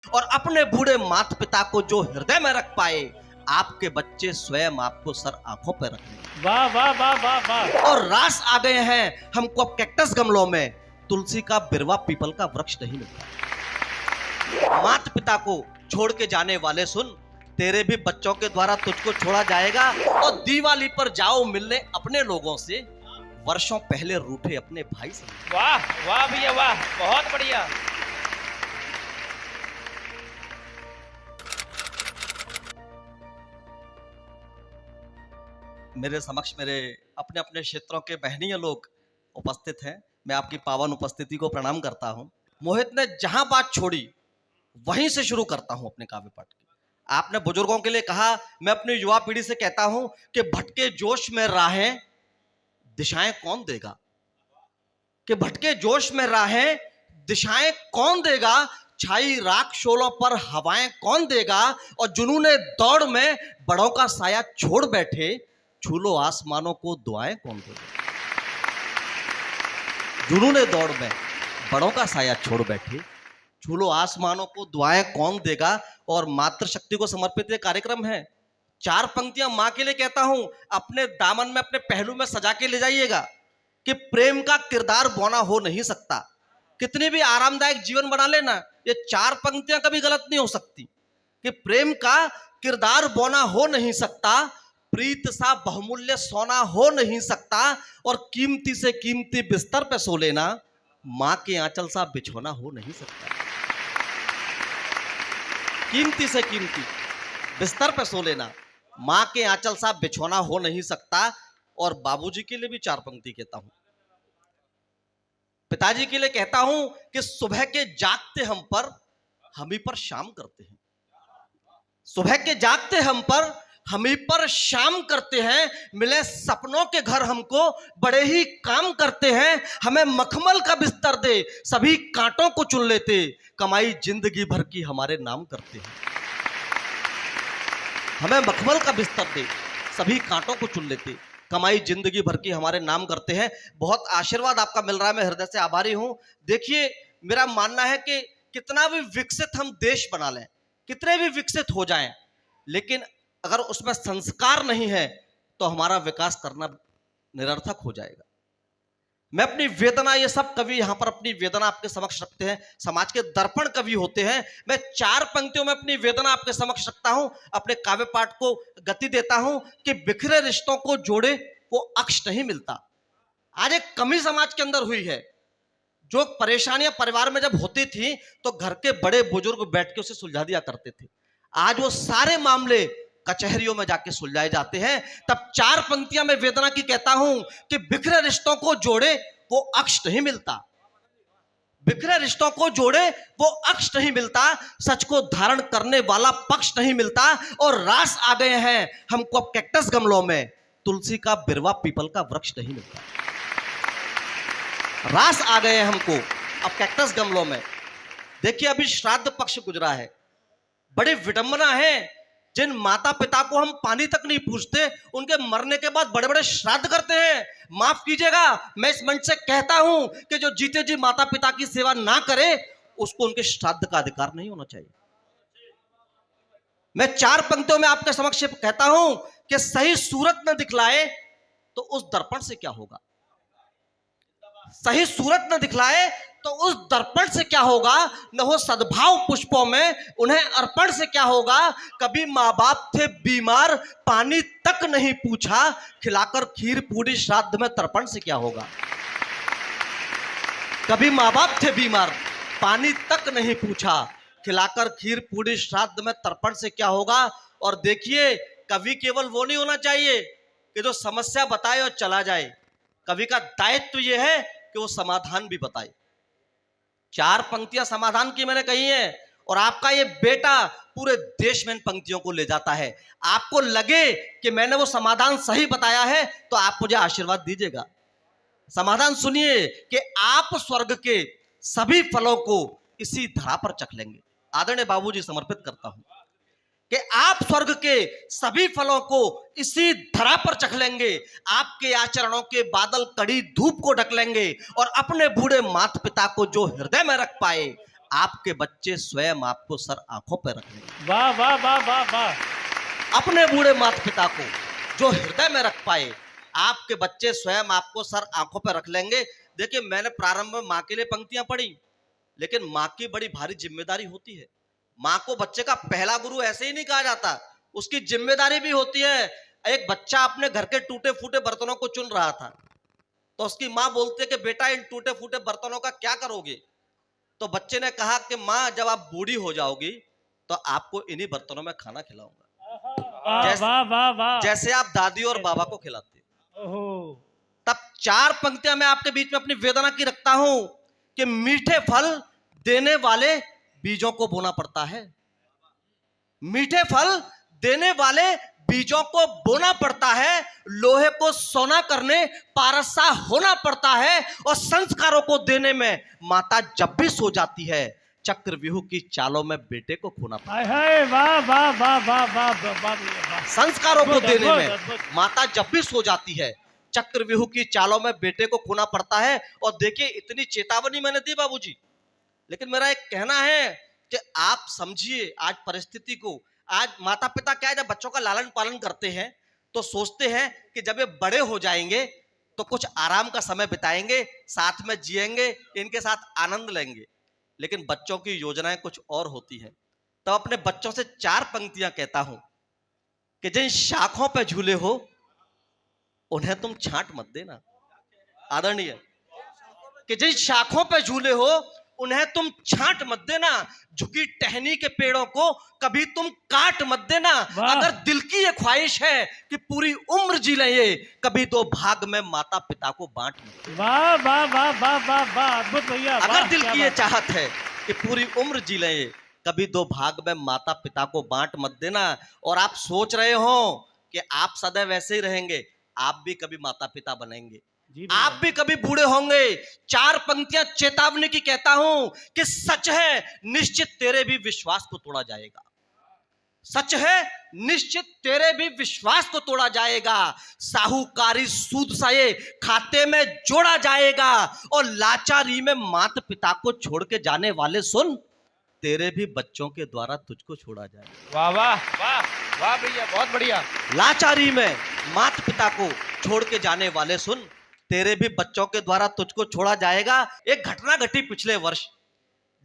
और अपने बूढ़े माता पिता को जो हृदय में रख पाए, आपके बच्चे स्वयं आपको सर आंखों पर रख लेंगे। वाह वाह वाह वाह वाह। और रास आ गए हैं हमको अब कैक्टस गमलों में, तुलसी का बिरवा पीपल का वृक्ष नहीं मिलता। माता पिता को छोड़ के जाने वाले सुन, तेरे भी बच्चों के द्वारा तुझको छोड़ा जाएगा। और दिवाली पर जाओ मिलने अपने लोगों से, वर्षों पहले रूठे अपने भाई से। वाह वाह भैया वाह, बहुत बढ़िया। मेरे समक्ष मेरे अपने अपने क्षेत्रों के बहनीय लोग उपस्थित हैं। मैं आपकी पावन उपस्थिति को प्रणाम करता हूं। मोहित ने जहां बात छोड़ी वहीं से शुरू करता हूं अपने काव्य पाठ की। आपने बुजुर्गों के लिए कहा, मैं अपनी युवा पीढ़ी से कहता हूं कि भटके जोश में राहें दिशाएं कौन देगा, कि भटके जोश में राहें दिशाएं कौन देगा, छाई राख शोलों पर हवाएं कौन देगा। और जुनूने दौड़ में बड़ों का साया छोड़ बैठे, छूलो आसमानों को दुआएं कौन देगा। जुनूने दौड़ में बड़ों का साया छोड़ बैठे, छूलो आसमानों को दुआएं कौन देगा। और मातृशक्ति को समर्पित ये कार्यक्रम है। 4 पंक्तियां मां के लिए कहता हूं, अपने दामन में अपने पहलू में सजा के ले जाइएगा कि प्रेम का किरदार बौना हो नहीं सकता। कितनी भी आरामदायक जीवन बना लेना, ये 4 पंक्तियां कभी गलत नहीं हो सकती कि प्रेम का किरदार बौना हो नहीं सकता, प्रीत सा बहुमूल्य सोना हो नहीं सकता, और कीमती से कीमती बिस्तर पे सो लेना, मां के आंचल सा बिछोना हो नहीं सकता। कीमती से कीमती बिस्तर पे सो लेना, मां के आंचल सा बिछोना हो नहीं सकता। और बाबूजी के लिए भी 4 पंक्ति कहता हूं, पिताजी के लिए कहता हूं कि सुबह के जागते हम पर हम ही पर शाम करते हैं। सुबह के जागते हम पर हम ही पर शाम करते हैं, मिले सपनों के घर हमको बड़े ही काम करते हैं। हमें मखमल का बिस्तर दे सभी कांटों को चुन लेते, कमाई जिंदगी भर की हमारे नाम करते हैं। हमें मखमल का बिस्तर दे सभी कांटों को चुन लेते, कमाई जिंदगी भर की हमारे नाम करते हैं। बहुत आशीर्वाद आपका मिल रहा है, मैं हृदय से आभारी हूं। देखिए, मेरा मानना है कि कितना भी विकसित हम देश बना लें, कितने भी विकसित हो जाएं, लेकिन अगर उसमें संस्कार नहीं है तो हमारा विकास करना निरर्थक हो जाएगा। मैं अपनी वेदना, ये सब कवि यहां पर अपनी वेदना आपके समक्ष रखते हैं, समाज के दर्पण कवि होते हैं। मैं 4 पंक्तियों में अपनी वेदना आपके समक्ष रखता हूं, अपने काव्य पाठ को गति देता हूं कि बिखरे रिश्तों को जोड़े वो अक्ष नहीं मिलता। आज एक कमी समाज के अंदर हुई है। जो परेशानियां परिवार में जब होती थी तो घर के बड़े बुजुर्ग बैठ के उसे सुलझा दिया करते थे। आज वो सारे मामले कचहरियों में जाके सुलझाए जाते हैं। तब 4 पंक्तियां मैं वेदना की कहता हूं कि बिखरे रिश्तों को जोड़े वो अक्ष नहीं मिलता, बिखरे रिश्तों को जोड़े वो अक्ष नहीं मिलता, सच को धारण करने वाला पक्ष नहीं मिलता। और रास आ गए हैं हमको अब कैक्टस गमलों में, तुलसी का बिरवा पीपल का वृक्ष नहीं मिलता। रास आ गए हैं हमको अब कैक्टस गमलों में। देखिए, अभी श्राद्ध पक्ष गुजरा है, बड़ी विडंबना है। जिन माता पिता को हम पानी तक नहीं पूछते, उनके मरने के बाद बड़े बड़े श्राद्ध करते हैं। माफ कीजिएगा, मैं इस मंच से कहता हूं कि जो जीते जी माता पिता की सेवा ना करे, उसको उनके श्राद्ध का अधिकार नहीं होना चाहिए। मैं 4 पंक्तियों में आपके समक्ष कहता हूं कि सही सूरत न दिखलाए तो उस दर्पण से क्या होगा, सही सूरत न दिखलाए तो उस दर्पण से क्या होगा, न हो सद्भाव पुष्पों में उन्हें अर्पण से क्या होगा। कभी माँ बाप थे बीमार, पानी तक नहीं पूछा, खिलाकर खीर पूरी श्राद्ध में तर्पण से क्या होगा। कभी माँ बाप थे बीमार, पानी तक नहीं पूछा, खिलाकर खीर पूरी श्राद्ध में तर्पण से क्या होगा। और देखिए, कवि केवल वो नहीं होना चाहिए कि जो समस्या बताए और चला जाए, कवि का दायित्व यह है कि वो समाधान भी बताए। 4 पंक्तियां समाधान की मैंने कही है, और आपका ये बेटा पूरे देश में इन पंक्तियों को ले जाता है। आपको लगे कि मैंने वो समाधान सही बताया है तो आप मुझे आशीर्वाद दीजिएगा। समाधान सुनिए कि आप स्वर्ग के सभी फलों को इसी धरा पर चख लेंगे। आदरणीय बाबूजी समर्पित करता हूं कि आप स्वर्ग के सभी फलों को इसी धरा पर चख लेंगे। आपके आचरणों के बादल कड़ी धूप को ढक लेंगे, और अपने बूढ़े माता पिता को जो हृदय में रख पाए, आपके बच्चे स्वयं आपको सर आंखों पर रख लेंगे। वाह वाह वाह वाह वाह। अपने बूढ़े माता पिता को जो हृदय में रख पाए, आपके बच्चे स्वयं आपको सर आंखों पर रख लेंगे। देखिए, मैंने प्रारंभ में माँ के लिए पंक्तियां पढ़ी, लेकिन माँ की बड़ी भारी जिम्मेदारी होती है। माँ को बच्चे का पहला गुरु ऐसे ही नहीं कहा जाता, उसकी जिम्मेदारी भी होती है। एक बच्चा अपने घर के टूटे फूटे बर्तनों को चुन रहा था, तो उसकी माँ बोलती है कि बेटा इन टूटे फूटे बर्तनों का क्या करोगे? तो बच्चे ने कहा कि माँ, जब आप बूढ़ी हो जाओगी तो आपको इन्हीं बर्तनों में खाना खिलाऊंगा, वाह वाह वाह वाह। जैसे आप दादी और बाबा को खिलाते हो। ओहो। तब 4 पंक्तियां मैं आपके बीच में अपनी वेदना की रखता हूं कि मीठे फल देने वाले बीजों को बोना पड़ता है। मीठे फल देने वाले बीजों को बोना पड़ता है, लोहे को सोना करने पारसा होना पड़ता है, और संस्कारों को देने में माता जब भी सो जाती है, चक्रव्यूह की चालों में बेटे को खोना पड़ता है। हाय हाय वाह वाह वाह वाह वाह वाह वाह। संस्कारों को अद्भुत, देने अद्भुत, में अद्भुत। माता जब भी सो जाती है, चक्रव्यूह की चालों में बेटे को खोना पड़ता है। और देखिए, इतनी चेतावनी मैंने दी बाबूजी, लेकिन मेरा एक कहना है कि आप समझिए आज परिस्थिति को। आज माता पिता क्या है, जब बच्चों का लालन पालन करते हैं तो सोचते हैं कि जब ये बड़े हो जाएंगे तो कुछ आराम का समय बिताएंगे, साथ में जिएंगे, इनके साथ आनंद लेंगे। लेकिन बच्चों की योजनाएं कुछ और होती हैं। तो अपने बच्चों से 4 पंक्तियां कहता हूं कि जिन शाखों पे झूले हो उन्हें तुम छांट मत देना। आदरणीय, कि जिन शाखों पे झूले हो उन्हें तुम छांट मत देना, झुकी टहनी के पेड़ों को कभी तुम काट मत देना। अगर दिल की ये ख्वाहिश है कि पूरी उम्र जी लें ये, कभी 2 भाग में माता पिता को बांट मत देना। वाह वाह वाह वाह वाह वाह। अद्भुत भैया। अगर दिल की ये चाहत है कि पूरी उम्र जी लें ये, कभी 2 भाग में माता पिता को बांट मत देना। और आप सोच रहे हो कि आप सदैव वैसे ही रहेंगे, आप भी कभी माता पिता बनेंगे, आप भी कभी बूढ़े होंगे। 4 पंक्तियां चेतावनी की कहता हूं कि सच है, निश्चित तेरे भी विश्वास को तोड़ा जाएगा। सच है, निश्चित तेरे भी विश्वास को तोड़ा जाएगा। साहूकारी सूद सा ये खाते में जोड़ा जाएगा, और लाचारी में माता पिता को छोड़ के जाने वाले सुन, तेरे भी बच्चों के द्वारा तुझको छोड़ा जाएगा। वाह वाह वाह वाह भैया, बहुत बढ़िया। लाचारी में माता पिता को छोड़ के जाने वाले सुन, तेरे भी बच्चों के द्वारा तुझको छोड़ा जाएगा। एक घटना घटी पिछले वर्ष,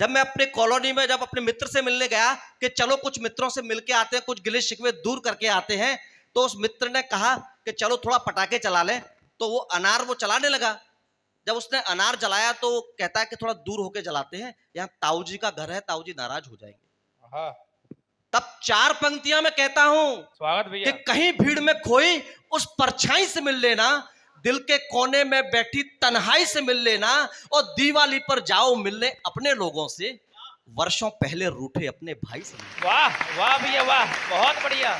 जब मैं अपने कॉलोनी में जब अपने मित्र से मिलने गया कि चलो कुछ मित्रों से मिलके आते हैं, कुछ गिले शिकवे दूर करके आते हैं, तो उस मित्र ने कहा कि चलो थोड़ा पटाखे चला लें। तो वो अनार वो चलाने लगा। जब उसने अनार जलाया तो वो कहता है कि थोड़ा दूर होके जलाते हैं, यहाँ ताऊ जी का घर है, ताऊ जी नाराज हो जाएंगे। तब 4 पंक्तियां मैं कहता हूं स्वागत भैया। कि कहीं भीड़ में खोई उस परछाई से मिल लेना, दिल के कोने में बैठी तन्हाई से मिल लेना, और दिवाली पर जाओ मिलने अपने लोगों से, वर्षों पहले रूठे अपने भाई से। वाह वाह भैया वाह, बहुत बढ़िया।